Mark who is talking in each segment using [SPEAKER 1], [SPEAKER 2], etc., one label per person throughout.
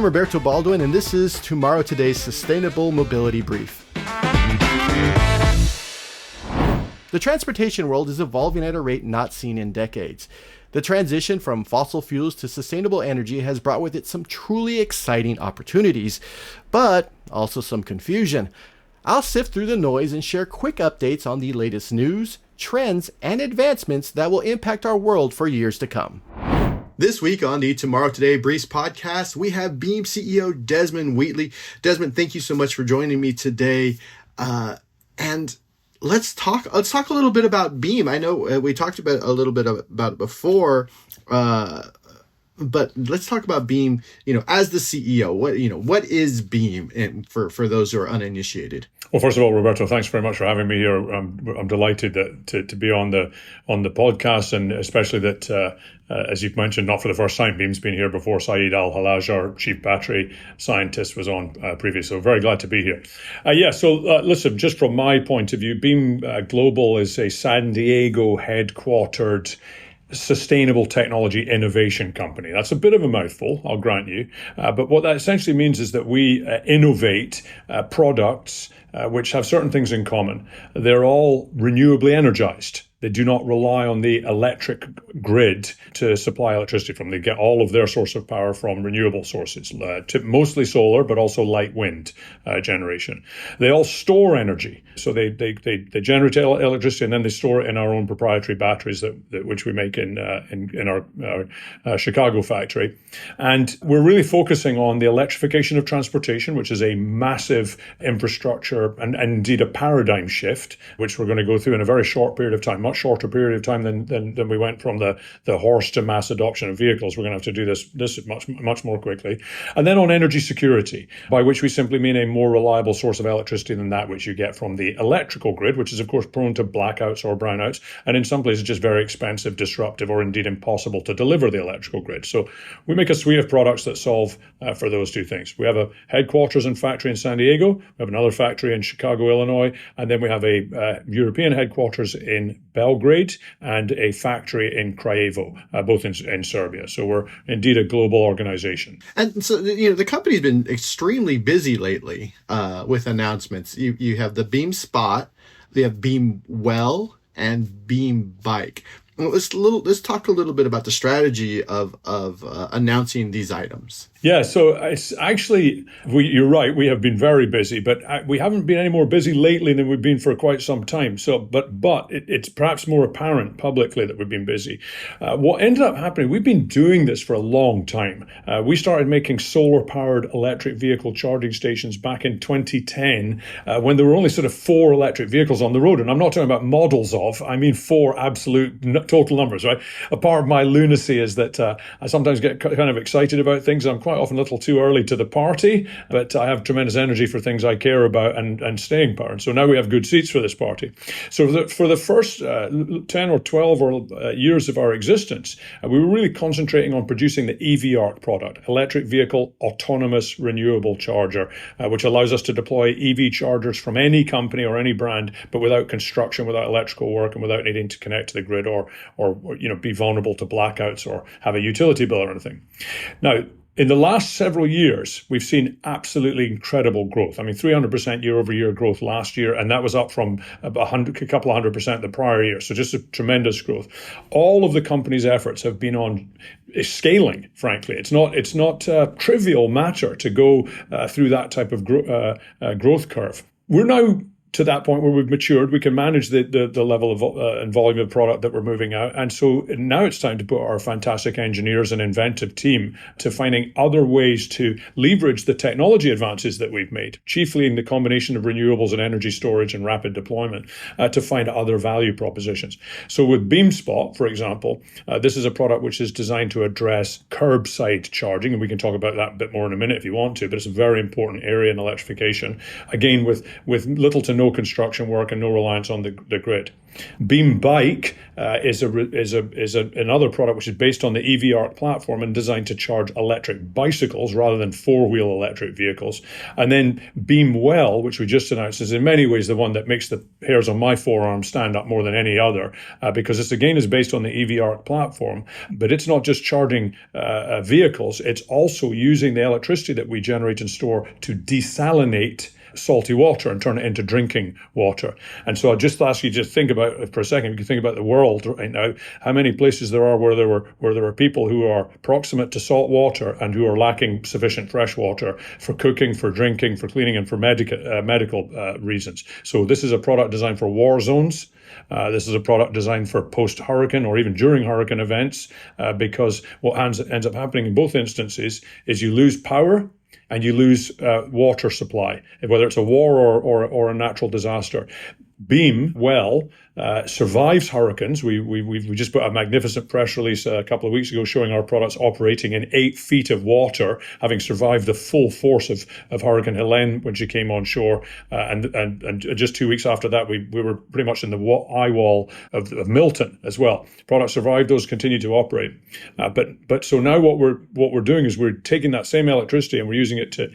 [SPEAKER 1] I'm Roberto Baldwin, and this is Tomorrow Today's Sustainable Mobility Brief. The transportation world is evolving at a rate not seen in decades. The transition from fossil fuels to sustainable energy has brought with it some truly exciting opportunities, but also some confusion. I'll sift through the noise and share quick updates on the latest news, trends, and advancements that will impact our world for years to come. This week on the Tomorrow Today Briefs podcast, we have Beam CEO Desmond Wheatley. Desmond, thank you so much for joining me today. And let's talk a little bit about Beam. I know we talked about a little bit about it before, but let's talk about Beam. As the CEO, what is Beam? And for those who are uninitiated.
[SPEAKER 2] Well, first of all, Roberto, thanks very much for having me here. I'm delighted to be on the podcast, and especially that, as you've mentioned, not for the first time, Beam's been here before. Saeed Al-Halaj, our chief battery scientist, was on previous. So very glad to be here. Listen, just from my point of view, Beam Global is a San Diego headquartered sustainable technology innovation company. That's a bit of a mouthful, I'll grant you. But what that essentially means is that we innovate products which have certain things in common. They're all renewably energized. They do not rely on the electric grid to supply electricity from. They get all of their source of power from renewable sources, mostly solar, but also light wind generation. They all store energy. So they generate electricity and then they store it in our own proprietary batteries which we make in our Chicago factory. And we're really focusing on the electrification of transportation, which is a massive infrastructure and indeed a paradigm shift, which we're going to go through in a very short period of time. Much shorter period of time than we went from the horse to mass adoption of vehicles. We're going to have to do this much more quickly. And then on energy security, by which we simply mean a more reliable source of electricity than that which you get from the electrical grid, which is of course prone to blackouts or brownouts, and in some places just very expensive, disruptive, or indeed impossible to deliver the electrical grid. So we make a suite of products that solve for those two things. We have a headquarters and factory in San Diego. We have another factory in Chicago, Illinois, and then we have a European headquarters in Belgrade and a factory in Kraljevo, both in Serbia. So we're indeed a global organization.
[SPEAKER 1] And so, the company's been extremely busy lately with announcements. You have the BeamSpot, they have BeamWell, and Beam Bike. Well, let's talk a little bit about the strategy of announcing these items.
[SPEAKER 2] Yeah, so it's actually, you're right, we have been very busy, but we haven't been any more busy lately than we've been for quite some time. So, but it's perhaps more apparent publicly that we've been busy. What ended up happening, we've been doing this for a long time. We started making solar-powered electric vehicle charging stations back in 2010, when there were only sort of 4 electric vehicles on the road. And I'm not talking about models of, I mean 4 absolute total numbers, right? A part of my lunacy is that I sometimes get kind of excited about things. I'm quite often a little too early to the party, but I have tremendous energy for things I care about and staying power. And so now we have good seats for this party. So for the first 10 or 12 years of our existence, we were really concentrating on producing the EV ARC product, electric vehicle autonomous renewable charger, which allows us to deploy EV chargers from any company or any brand, but without construction, without electrical work, and without needing to connect to the grid or be vulnerable to blackouts or have a utility bill or anything. Now, in the last several years, we've seen absolutely incredible growth. I mean, 300% year-over-year growth last year, and that was up from a couple of 100% the prior year. So just a tremendous growth. All of the company's efforts have been on scaling, frankly. It's not a trivial matter to go through that type of growth curve. We're now to that point where we've matured, we can manage the level of and volume of product that we're moving out. And so now it's time to put our fantastic engineers and inventive team to finding other ways to leverage the technology advances that we've made, chiefly in the combination of renewables and energy storage and rapid deployment, to find other value propositions. So with BeamSpot, for example, this is a product which is designed to address curbside charging, and we can talk about that a bit more in a minute if you want to, but it's a very important area in electrification. Again, with little to no no construction work and no reliance on the grid. Beam Bike is another product which is based on the EV ARC platform and designed to charge electric bicycles rather than four-wheel electric vehicles. And then BeamWell, which we just announced, is in many ways the one that makes the hairs on my forearm stand up more than any other, because it's again is based on the EV ARC platform. But it's not just charging vehicles; it's also using the electricity that we generate and store to desalinate salty water and turn it into drinking water. And so I'll just ask you to think about, for a second, if you think about the world right now, how many places there are where there are people who are proximate to salt water and who are lacking sufficient fresh water for cooking, for drinking, for cleaning, and for medical reasons. So this is a product designed for war zones. This is a product designed for post-hurricane or even during hurricane events, because what ends up happening in both instances is you lose power and you lose water supply, whether it's a war or a natural disaster. BeamWell survives hurricanes. We just put a magnificent press release a couple of weeks ago showing our products operating in 8 feet of water, having survived the full force of Hurricane Helene when she came on shore. And just 2 weeks after that, we were pretty much in the eye wall of Milton as well. Products survived; those continue to operate. But so now what we're doing is we're taking that same electricity and we're using it to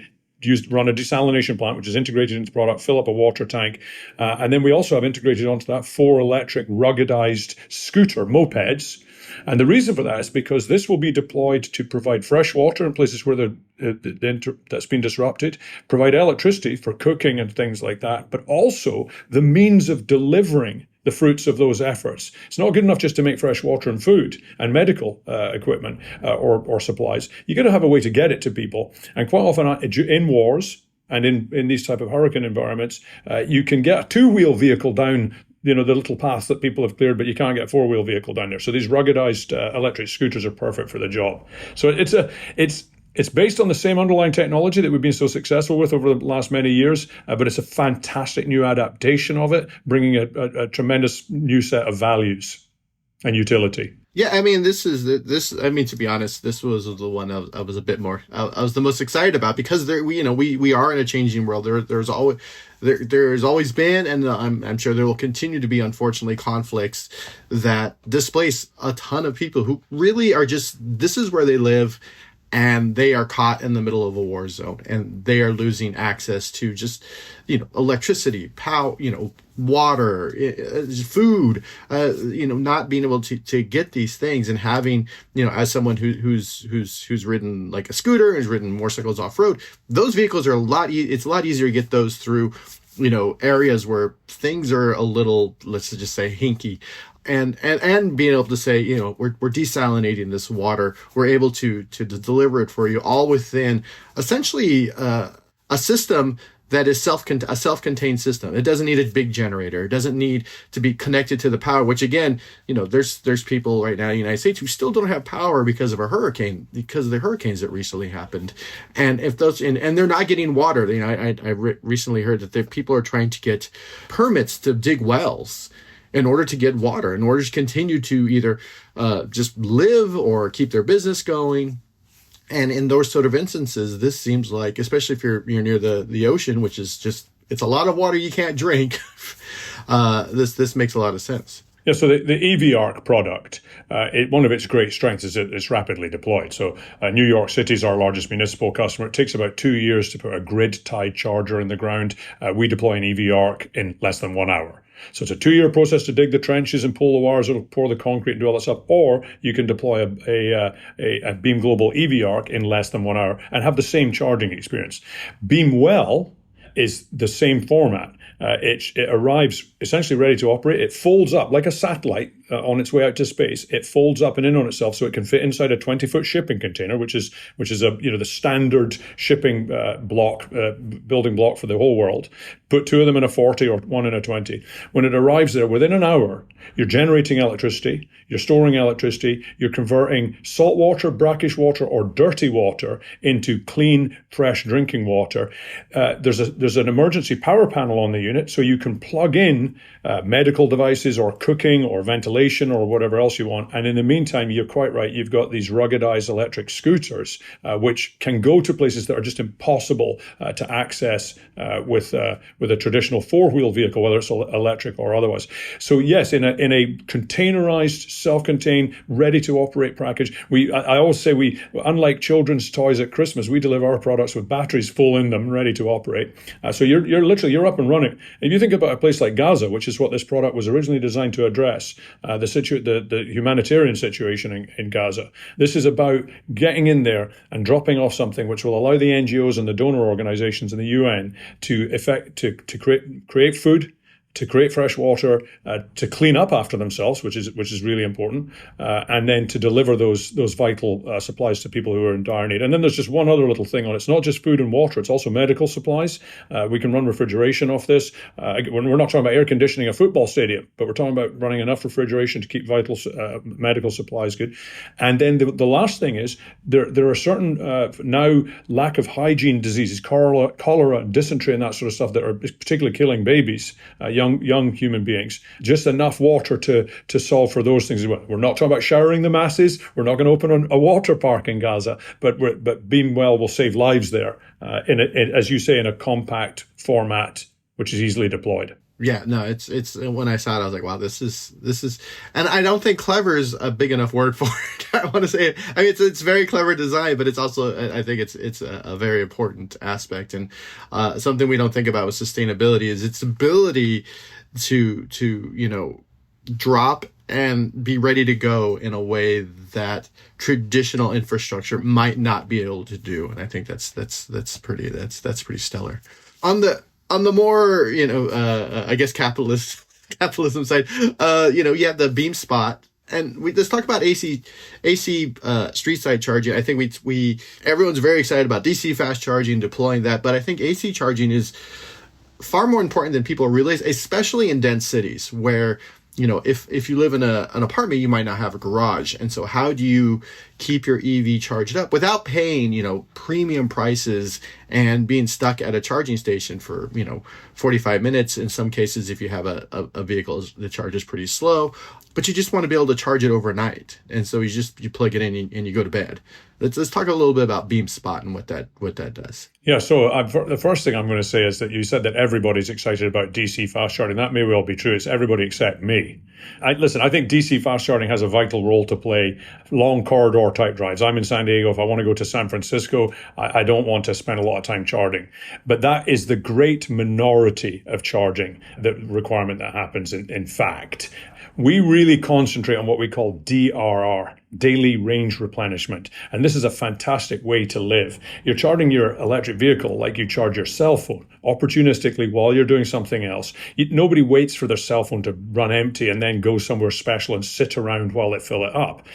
[SPEAKER 2] run a desalination plant, which is integrated into the product, fill up a water tank. And then we also have integrated onto that 4 electric ruggedized scooter mopeds. And the reason for that is because this will be deployed to provide fresh water in places where that's been disrupted, provide electricity for cooking and things like that, but also the means of delivering the fruits of those efforts. It's not good enough just to make fresh water and food and medical equipment or supplies. You've got to have a way to get it to people. And quite often in wars and in these type of hurricane environments, you can get a 2-wheel vehicle down the little path that people have cleared, but you can't get a 4-wheel vehicle down there. So these ruggedized electric scooters are perfect for the job. So it's based on the same underlying technology that we've been so successful with over the last many years, but it's a fantastic new adaptation of it, bringing a tremendous new set of values and utility.
[SPEAKER 1] Yeah, I mean, to be honest, this was the one I was a bit more, I was the most excited about, because we are in a changing world. There's always been, and I'm sure there will continue to be, unfortunately, conflicts that displace a ton of people who really are this is where they live. And they are caught in the middle of a war zone, and they are losing access to just, electricity, power, water, food, not being able to get these things, and having, as someone who's ridden like a scooter, who's ridden motorcycles off road, those vehicles are it's a lot easier to get those through, areas where things are a little, let's just say, hinky. And being able to say, we're desalinating this water, we're able to deliver it for you all within essentially a system that is a self-contained system. It doesn't need a big generator. It doesn't need to be connected to the power, which again, there's people right now in the United States who still don't have power because of the hurricanes that recently happened. And if those, and they're not getting water, I recently heard that people are trying to get permits to dig wells in order to get water, in order to continue to either just live or keep their business going. And in those sort of instances, this seems like, especially if you're near the ocean, which is just, it's a lot of water you can't drink, this makes a lot of sense.
[SPEAKER 2] Yeah, so the EV ARC product, one of its great strengths is it's rapidly deployed. So New York City is our largest municipal customer. It takes about 2 years to put a grid-tied charger in the ground. We deploy an EV ARC in less than 1 hour. So it's a 2-year process to dig the trenches and pull the wires, it'll pour the concrete and do all that stuff. Or you can deploy a Beam Global EV ARC in less than 1 hour and have the same charging experience. BeamWell is the same format. It arrives essentially ready to operate. It folds up like a satellite on its way out to space. It folds up and in on itself so it can fit inside a 20-foot shipping container, which is the standard shipping building block for the whole world. Put 2 of them in a 40 or 1 in a 20. When it arrives there, within an hour, you're generating electricity, you're storing electricity, you're converting salt water, brackish water, or dirty water into clean, fresh drinking water. There's there's an emergency power panel on the unit, so you can plug in medical devices or cooking or ventilation or whatever else you want. And in the meantime, you're quite right, you've got these ruggedized electric scooters, which can go to places that are just impossible to access with a traditional four-wheel vehicle, whether it's electric or otherwise. So yes, in a containerized, self-contained, ready-to-operate package, I always say unlike children's toys at Christmas, we deliver our products with batteries full in them, ready to operate. So you're up and running. If you think about a place like Gaza, which is what this product was originally designed to address, the humanitarian situation in Gaza, this is about getting in there and dropping off something which will allow the NGOs and the donor organizations and the UN to create food, to create fresh water, to clean up after themselves, which is really important, and then to deliver those vital supplies to people who are in dire need. And then there's just one other little thing on it. It's not just food and water, it's also medical supplies. We can run refrigeration off this. We're not talking about air conditioning a football stadium, but we're talking about running enough refrigeration to keep vital medical supplies good. And then the last thing is there are certain now lack of hygiene diseases, cholera, dysentery, and that sort of stuff that are particularly killing babies, young human beings. Just enough water to solve for those things as well. We're not talking about showering the masses. We're not going to open a water park in Gaza, but BeamWell will save lives there, as you say, in a compact format, which is easily deployed.
[SPEAKER 1] Yeah, no, it's when I saw it, I was like, wow, this is, and I don't think clever is a big enough word for it. I want to say it. I mean, it's very clever design, but it's also, I think it's a very important aspect, and something we don't think about with sustainability is its ability to drop and be ready to go in a way that traditional infrastructure might not be able to do. And I think that's pretty stellar. On the more, I guess capitalism side, you have the BeamSpot, and let's talk about AC street side charging. I think everyone's very excited about DC fast charging, deploying that, but I think AC charging is far more important than people realize, especially in dense cities where, if you live in an apartment, you might not have a garage. And so how do you keep your EV charged up without paying, premium prices and being stuck at a charging station for, 45 minutes? In some cases, if you have a vehicle, the charge is pretty slow, but you just want to be able to charge it overnight. And so you plug it in and you go to bed. Let's talk a little bit about BeamSpot and what that does.
[SPEAKER 2] Yeah, so the first thing I'm going to say is that you said that everybody's excited about DC fast charging. That may well be true. It's everybody except me. I think DC fast charging has a vital role to play. Long corridor type drives. I'm in San Diego. If I want to go to San Francisco, I don't want to spend a lot of time charging. But that is the great minority of charging, the requirement that happens in fact. We really concentrate on what we call DRR, daily range replenishment. And this is a fantastic way to live. You're charging your electric vehicle like you charge your cell phone, opportunistically while you're doing something else. Nobody waits for their cell phone to run empty and then go somewhere special and sit around while they fill it up.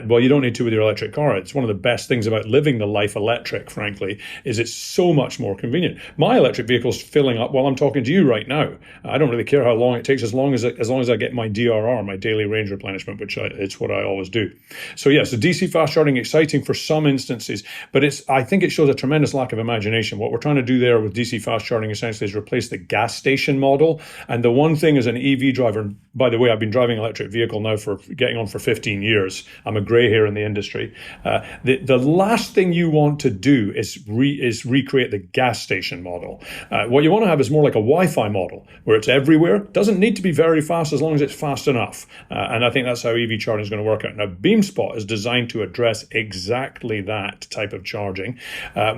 [SPEAKER 2] Well, you don't need to with your electric car. It's one of the best things about living the life electric, frankly, is it's so much more convenient. My electric vehicle's filling up while I'm talking to you right now. I don't really care how long it takes, as long as I get my DRR, my daily range replenishment, which it's what I always do. So yes, the DC fast charging, exciting for some instances, but I think it shows a tremendous lack of imagination. What we're trying to do there with DC fast charging essentially is replace the gas station model. And the one thing as an EV driver, and by the way, I've been driving an electric vehicle now for 15 years. I'm a gray hair in the industry. The last thing you want to do is recreate the gas station model. What you want to have is more like a Wi-Fi model, where it's everywhere. Doesn't need to be very fast as long as it's fast enough. And I think that's how EV charging is going to work out. Now, BeamSpot is designed to address exactly that type of charging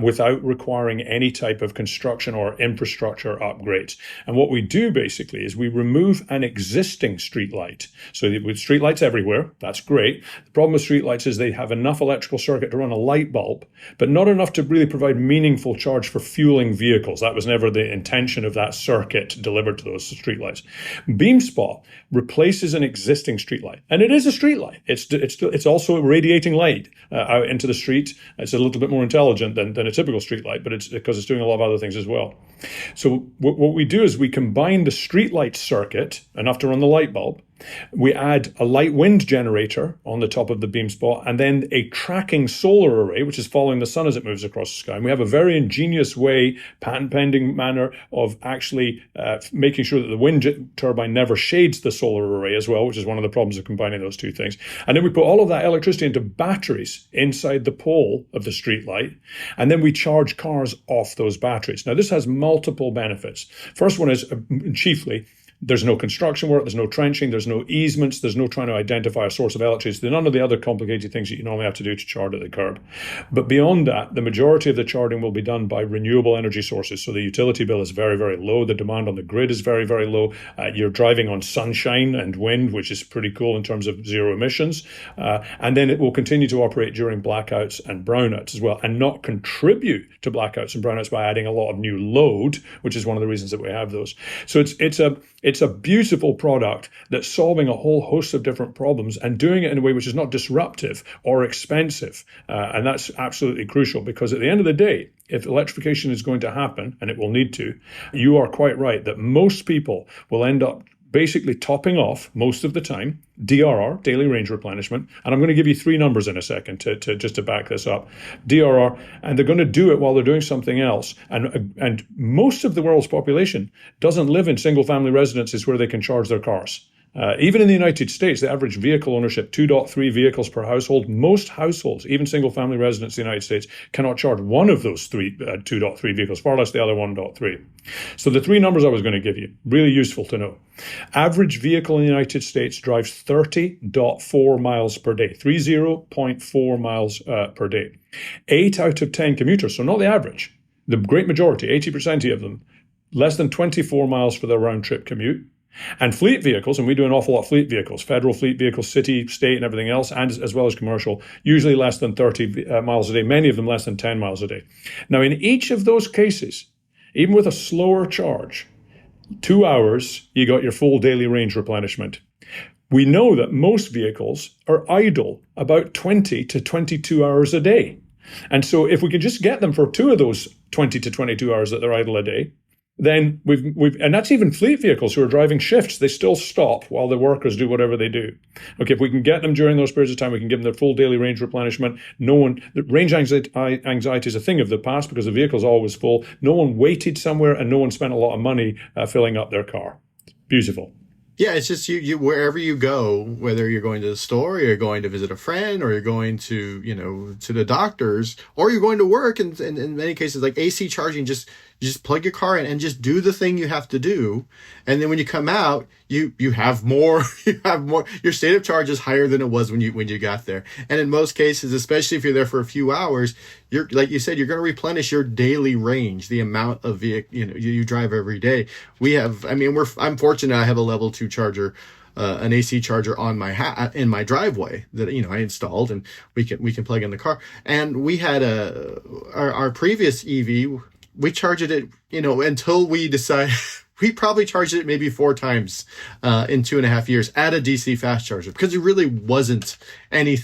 [SPEAKER 2] without requiring any type of construction or infrastructure upgrades. And what we do basically is we remove an existing street light. So with street lights everywhere, that's great. The problem with street lights is they have enough electrical circuit to run a light bulb, but not enough to really provide meaningful charge for fueling vehicles. That was never the intention of that circuit delivered to those street lights. BeamSpot replaces an existing street light, and it is a street light. It's also radiating light out into the street. It's a little bit more intelligent than a typical street light, but it's because it's doing a lot of other things as well. So what we do is we combine the street light circuit, enough to run the light bulb, We add a light wind generator on the top of the BeamSpot, and then a tracking solar array, which is following the sun as it moves across the sky. And we have a very ingenious way, patent-pending manner, of actually making sure that the wind turbine never shades the solar array as well, which is one of the problems of combining those two things. And then we put all of that electricity into batteries inside the pole of the streetlight, and then we charge cars off those batteries. Now, this has multiple benefits. First one is chiefly, there's no construction work, there's no trenching, there's no easements, there's no trying to identify a source of electricity, none of the other complicated things that you normally have to do to charge at the curb. But beyond that, the majority of the charging will be done by renewable energy sources. So the utility bill is very, very low. The demand on the grid is very, very low. You're driving on sunshine and wind, which is pretty cool in terms of zero emissions. And then it will continue to operate during blackouts and brownouts as well, and not contribute to blackouts and brownouts by adding a lot of new load, which is one of the reasons that we have those. So it's a beautiful product that's solving a whole host of different problems and doing it in a way which is not disruptive or expensive. And that's absolutely crucial, because at the end of the day, if electrification is going to happen, and it will need to, you are quite right that most people will end up basically topping off most of the time, DRR, daily range replenishment. And I'm going to give you three numbers in a second to just to back this up. DRR, and they're going to do it while they're doing something else. And most of the world's population doesn't live in single family residences where they can charge their cars. Even in the United States, the average vehicle ownership, 2.3 vehicles per household. Most households, even single-family residents in the United States, cannot charge one of those 2.3 vehicles, far less the other 1.3. So the three numbers I was going to give you, really useful to know. Average vehicle in the United States drives 30.4 miles per day, 30.4 miles per day. 8 out of 10 commuters, so not the average, the great majority, 80% of them, less than 24 miles for their round-trip commute. And fleet vehicles, and we do an awful lot of fleet vehicles, federal fleet vehicles, city, state, and everything else, and as well as commercial, usually less than 30 miles a day, many of them less than 10 miles a day. Now, in each of those cases, even with a slower charge, 2 hours, you got your full daily range replenishment. We know that most vehicles are idle about 20 to 22 hours a day. And so if we can just get them for 2 of those 20 to 22 hours that they're idle a day, then and that's even fleet vehicles who are driving shifts. They still stop while the workers do whatever they do. Okay, if we can get them during those periods of time, we can give them their full daily range replenishment. Range anxiety is a thing of the past because the vehicle's always full. No one waited somewhere and no one spent a lot of money filling up their car. Beautiful.
[SPEAKER 1] Yeah, it's just you wherever you go, whether you're going to the store, or you're going to visit a friend, or you're going to, to the doctors, or you're going to work, and in many cases, like AC charging, you just plug your car in and just do the thing you have to do. And then when you come out, you have more, your state of charge is higher than it was when you got there. And in most cases, especially if you're there for a few hours, you're, like you said, you're going to replenish your daily range, the amount of vehicle, you drive every day. I'm fortunate I have a level 2 charger, an AC charger on in my driveway that I installed, and we can plug in the car. And we had our previous EV, we charged it, until we decide. We probably charged it maybe 4 times in 2.5 years at a DC fast charger, because there really wasn't any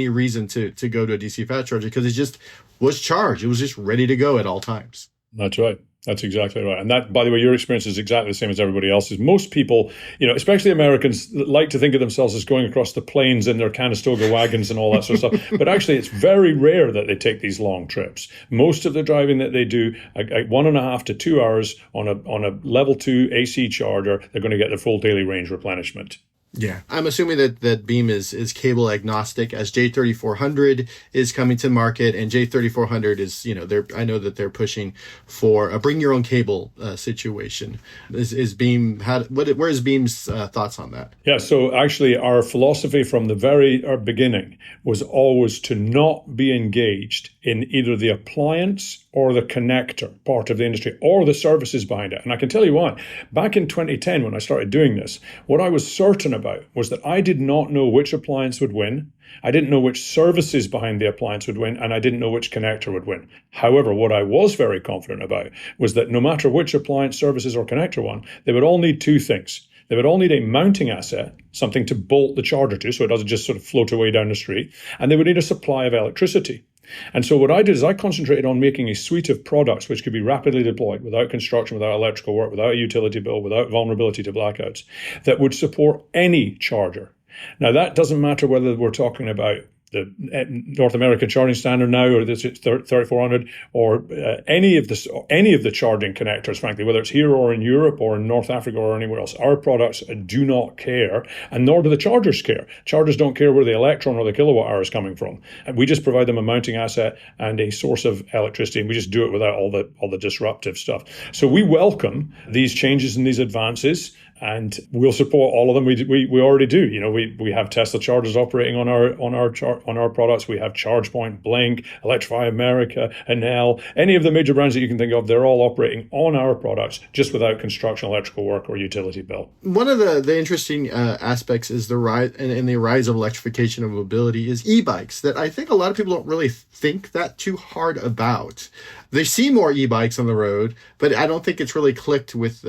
[SPEAKER 1] reason to go to a DC fast charger, because it just was charged. It was just ready to go at all times.
[SPEAKER 2] That's right. That's exactly right. And that, by the way, your experience is exactly the same as everybody else's. Most people, especially Americans, like to think of themselves as going across the plains in their Conestoga wagons and all that sort of stuff. But actually, it's very rare that they take these long trips. Most of the driving that they do, 1.5 to 2 hours on a level 2 AC charger, they're going to get their full daily range replenishment.
[SPEAKER 1] Yeah, I'm assuming that Beam is cable agnostic, as J3400 is coming to market, and J3400 is, I know that they're pushing for a bring your own cable situation. Is Beam, where is Beam's thoughts on that?
[SPEAKER 2] Yeah, so actually our philosophy from the very beginning was always to not be engaged in either the appliance or the connector part of the industry, or the services behind it. And I can tell you why. Back in 2010, when I started doing this, what I was certain about was that I did not know which appliance would win. I didn't know which services behind the appliance would win, and I didn't know which connector would win. However, what I was very confident about was that no matter which appliance, services, or connector won, they would all need 2 things. They would all need a mounting asset, something to bolt the charger to so it doesn't just sort of float away down the street, and they would need a supply of electricity. And so what I did is I concentrated on making a suite of products which could be rapidly deployed without construction, without electrical work, without a utility bill, without vulnerability to blackouts, that would support any charger. Now, that doesn't matter whether we're talking about the North American charging standard now, or this 3400, or any of the charging connectors, frankly, whether it's here or in Europe or in North Africa or anywhere else. Our products do not care, and nor do the chargers care. Chargers don't care where the electron or the kilowatt hour is coming from. And we just provide them a mounting asset and a source of electricity, and we just do it without all the disruptive stuff. So we welcome these changes and these advances, and we'll support all of them. We already do. We have Tesla chargers operating on our products. We have ChargePoint, Blink, Electrify America, Enel, any of the major brands that you can think of. They're all operating on our products, just without construction, electrical work, or utility bill.
[SPEAKER 1] One of the interesting aspects is the rise and the rise of electrification of mobility is e-bikes, that I think a lot of people don't really think that too hard about. They see more e-bikes on the road, but I don't think it's really clicked with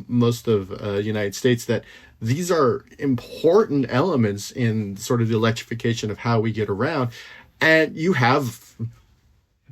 [SPEAKER 1] most of United States that these are important elements in sort of the electrification of how we get around. And you have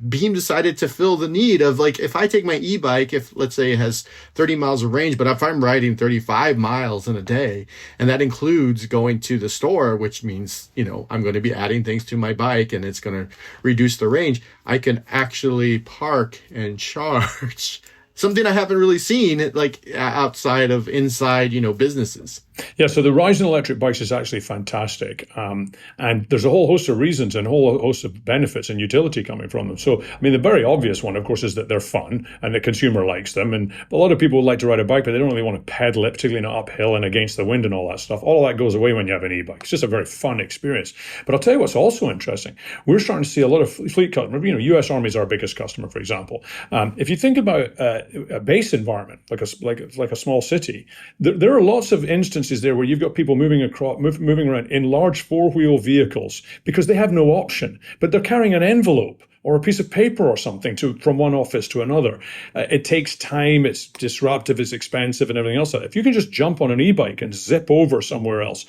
[SPEAKER 1] Beam decided to fill the need of, like, if I take my e-bike, if let's say it has 30 miles of range, but if I'm riding 35 miles in a day, and that includes going to the store, which means, I'm going to be adding things to my bike and it's going to reduce the range, I can actually park and charge. Something I haven't really seen, like outside of inside, businesses.
[SPEAKER 2] Yeah, so the rise in electric bikes is actually fantastic. And there's a whole host of reasons and a whole host of benefits and utility coming from them. So, the very obvious one, of course, is that they're fun and the consumer likes them. And a lot of people would like to ride a bike, but they don't really want to pedal it, particularly not uphill and against the wind and all that stuff. All of that goes away when you have an e-bike. It's just a very fun experience. But I'll tell you what's also interesting. We're starting to see a lot of fleet customers. U.S. Army is our biggest customer, for example. If you think about a base environment, like a small city, there are lots of instances there where you've got people moving around in large four-wheel vehicles because they have no option, but they're carrying an envelope or a piece of paper or something from one office to another. It takes time, it's disruptive, it's expensive, and everything else. If you can just jump on an e-bike and zip over somewhere else,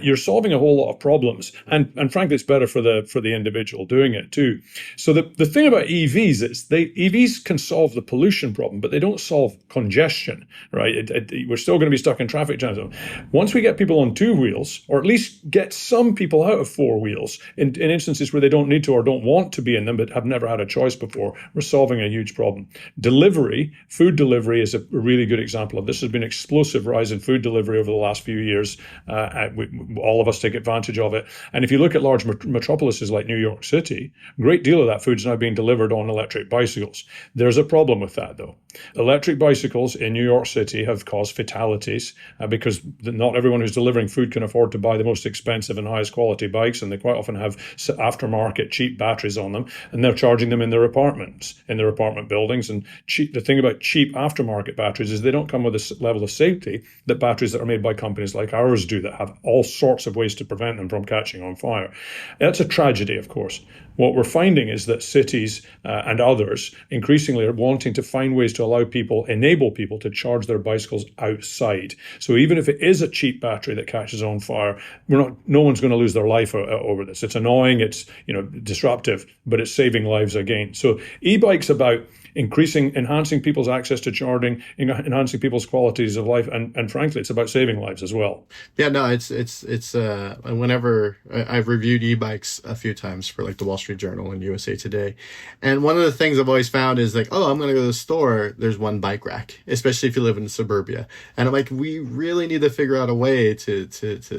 [SPEAKER 2] you're solving a whole lot of problems. And frankly, it's better for the individual doing it too. So the thing about EVs is EVs can solve the pollution problem, but they don't solve congestion, right? We're still going to be stuck in traffic jams. Once we get people on two wheels, or at least get some people out of four wheels, in instances where they don't need to or don't want to be in them, but have never had a choice before, we're solving a huge problem. Food delivery is a really good example of this. There's been an explosive rise in food delivery over the last few years. All of us take advantage of it. And if you look at large metropolises like New York City, a great deal of that food is now being delivered on electric bicycles. There's a problem with that, though. Electric bicycles in New York City have caused fatalities because not everyone who's delivering food can afford to buy the most expensive and highest quality bikes, and they quite often have aftermarket cheap batteries on them, and they're charging them in their apartment buildings. And the thing about cheap aftermarket batteries is they don't come with a level of safety that batteries that are made by companies like ours do, that have all sorts of ways to prevent them from catching on fire. That's a tragedy, of course. What we're finding is that cities and others increasingly are wanting to find ways to enable people to charge their bicycles outside. So even if it is a cheap battery that catches on fire, no one's going to lose their life over this. It's annoying, it's disruptive, but it's saving lives again. So e-bike's about enhancing people's access to charging, enhancing people's qualities of life, and frankly, it's about saving lives as well.
[SPEAKER 1] Yeah, no, it's whenever I've reviewed e-bikes a few times for like the Wall Street Journal and USA Today, and one of the things I've always found is like, I'm going to go to the store, there's one bike rack, especially if you live in suburbia, and I'm like, we really need to figure out a way to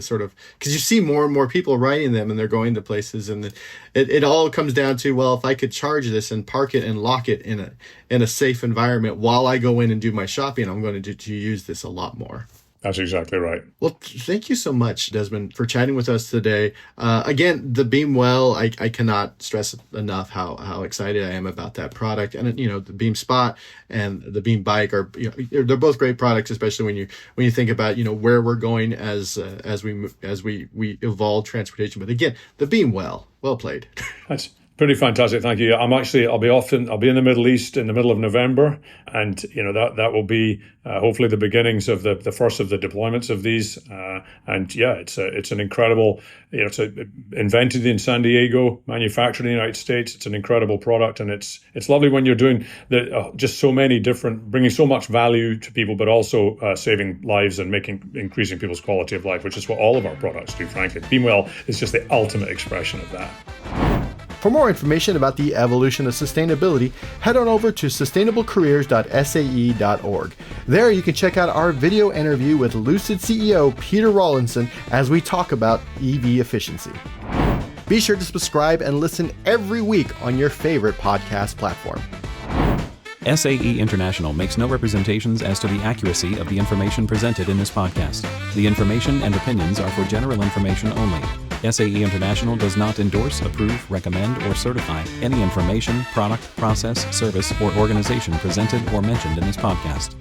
[SPEAKER 1] sort of, because you see more and more people riding them and they're going to places, and it all comes down to, well, if I could charge this and park it and lock it in a safe environment while I go in and do my shopping, I'm going to use this a lot more.
[SPEAKER 2] That's exactly right.
[SPEAKER 1] Well, thank you so much, Desmond, for chatting with us today. Again, the BeamWell, I cannot stress enough how excited I am about that product. And the BeamSpot and the Beam Bike are, they're both great products, especially when you think about where we're going as we evolve transportation. But again, the BeamWell, well played.
[SPEAKER 2] Pretty fantastic, thank you. I'll be in the Middle East in the middle of November, and that will be hopefully the beginnings of the first of the deployments of these. And yeah, it's an incredible, it's invented in San Diego, manufactured in the United States. It's an incredible product, and it's lovely when you're doing just so many different, bringing so much value to people, but also saving lives and increasing people's quality of life, which is what all of our products do. Frankly, BeamWell is just the ultimate expression of that.
[SPEAKER 1] For more information about the evolution of sustainability, head on over to sustainablecareers.sae.org. There you can check out our video interview with Lucid CEO Peter Rawlinson as we talk about EV efficiency. Be sure to subscribe and listen every week on your favorite podcast platform.
[SPEAKER 3] SAE International makes no representations as to the accuracy of the information presented in this podcast. The information and opinions are for general information only. SAE International does not endorse, approve, recommend, or certify any information, product, process, service, or organization presented or mentioned in this podcast.